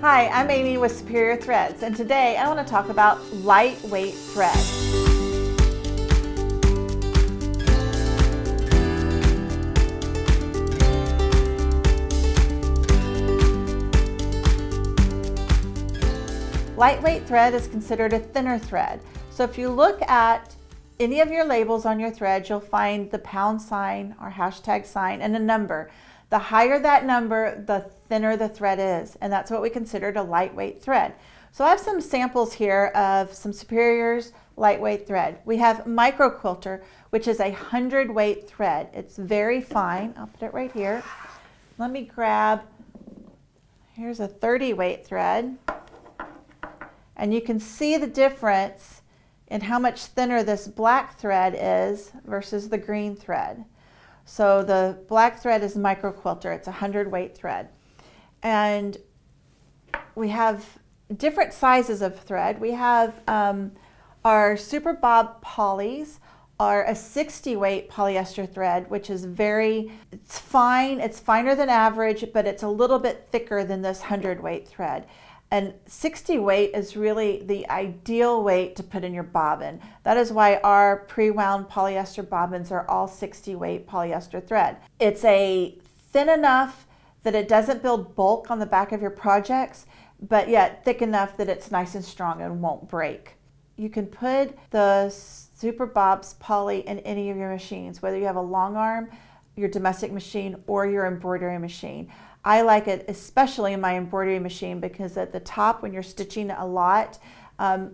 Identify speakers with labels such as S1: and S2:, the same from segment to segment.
S1: Hi, I'm Amy with Superior Threads, and today I want to talk about lightweight thread. Lightweight thread is considered a thinner thread. So if you look at any of your labels on your thread, you'll find the pound sign or hashtag sign and a number. The higher that number, the thinner the thread is, and that's what we considered a lightweight thread. So I have some samples here of some Superior's lightweight thread. We have Micro Quilter, which is a 100-weight thread. It's very fine. I'll put it right here. Let me grab, here's a 30-weight thread. And you can see the difference in how much thinner this black thread is versus the green thread. So the black thread is Micro Quilter. It's a 100-weight thread. And we have different sizes of thread. We have our Super Bob Polys are a 60-weight polyester thread, which is it's fine. It's finer than average, but it's a little bit thicker than this 100-weight thread. And 60 weight is really the ideal weight to put in your bobbin. That is why our pre-wound polyester bobbins are all 60 weight polyester thread. It's thin enough that it doesn't build bulk on the back of your projects, but yet thick enough that it's nice and strong and won't break. You can put the Super Bob's Poly in any of your machines, whether you have a long arm, your domestic machine, or your embroidery machine. I like it especially in my embroidery machine because at the top, when you're stitching a lot,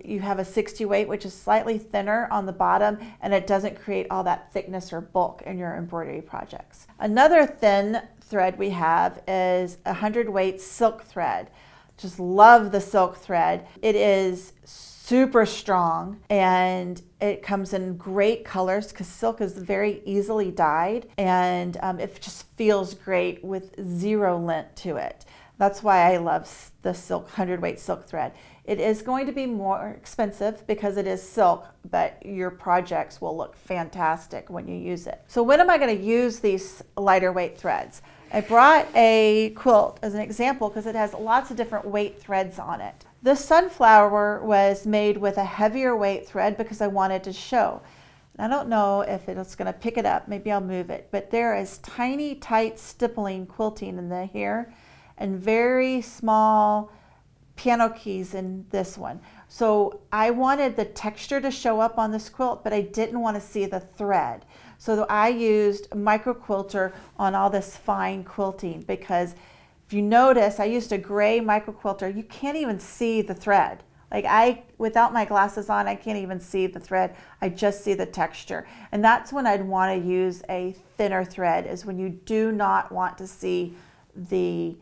S1: you have a 60 weight, which is slightly thinner on the bottom, and it doesn't create all that thickness or bulk in your embroidery projects. Another thin thread we have is a 100-weight silk thread. Just love the silk thread. It is super strong and it comes in great colors because silk is very easily dyed, and it just feels great with zero lint to it. That's why I love the silk 100-weight silk thread. It is going to be more expensive because it is silk, but your projects will look fantastic when you use it. So when am I going to use these lighter weight threads? I brought a quilt as an example because it has lots of different weight threads on it. This sunflower was made with a heavier weight thread because I wanted to show. I don't know if it's going to pick it up. Maybe I'll move it. But there is tiny, tight stippling quilting in here and very small piano keys in this one. So I wanted the texture to show up on this quilt, but I didn't want to see the thread. So I used Micro Quilter on all this fine quilting because if you notice, I used a gray Micro Quilter. You can't even see the thread. Without my glasses on, I can't even see the thread. I just see the texture. And that's when I'd want to use a thinner thread, is when you do not want to see the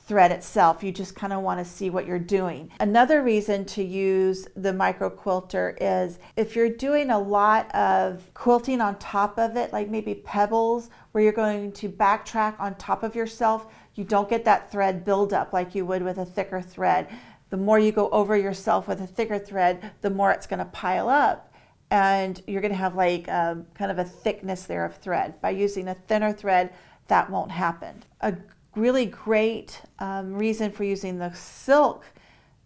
S1: thread itself. You just kind of want to see what you're doing. Another reason to use the Micro Quilter is if you're doing a lot of quilting on top of it, like maybe pebbles, where you're going to backtrack on top of yourself, you don't get that thread buildup like you would with a thicker thread. The more you go over yourself with a thicker thread, the more it's going to pile up, and you're going to have kind of a thickness there of thread. By using a thinner thread, that won't happen. A really great reason for using the silk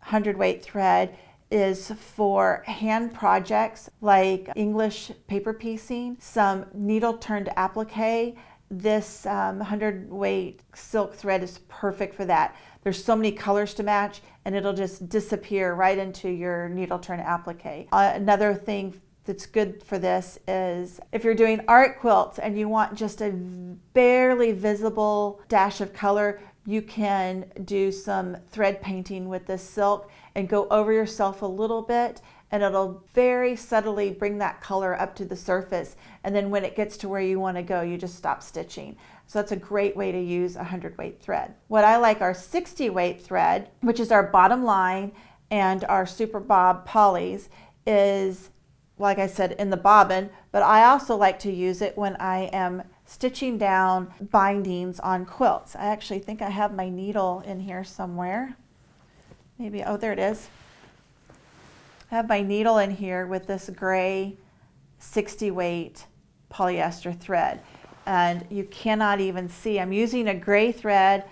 S1: 100-weight thread is for hand projects like English paper piecing, some needle turned applique. This 100-weight silk thread is perfect for that. There's so many colors to match, and it'll just disappear right into your needle turn applique. Another thing that's good for this is if you're doing art quilts and you want just a barely visible dash of color, you can do some thread painting with this silk and go over yourself a little bit, and it'll very subtly bring that color up to the surface. And then when it gets to where you want to go, you just stop stitching. So that's a great way to use a 100-weight thread. What I like our 60-weight thread, which is our bottom line, and our Super Bob Polys is, like I said, in the bobbin, but I also like to use it when I am stitching down bindings on quilts. I actually think I have my needle in here somewhere. Maybe, oh, there it is. I have my needle in here with this gray 60-weight polyester thread, and you cannot even see. I'm using a gray thread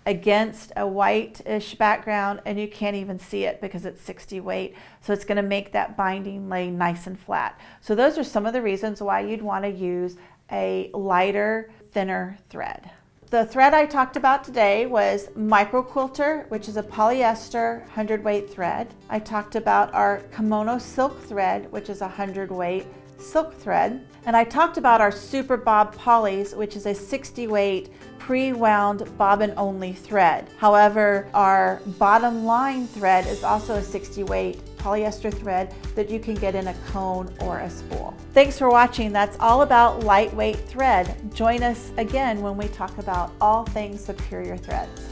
S1: against a whitish background, and you can't even see it because it's 60 weight. So it's going to make that binding lay nice and flat. So those are some of the reasons why you'd want to use a lighter, thinner thread. The thread I talked about today was Micro Quilter, which is a polyester 100-weight thread. I talked about our Kimono Silk thread, which is a 100-weight silk thread. And I talked about our Super Bob Polys, which is a 60-weight pre-wound bobbin-only thread. However, our bottom line thread is also a 60-weight polyester thread that you can get in a cone or a spool. Thanks for watching. That's all about lightweight thread. Join us again when we talk about all things Superior Threads.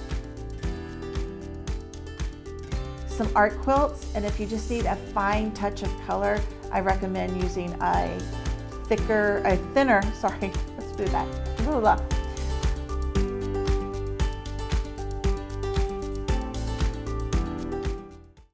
S1: Some art quilts, and if you just need a fine touch of color, I recommend using a thinner, let's do that.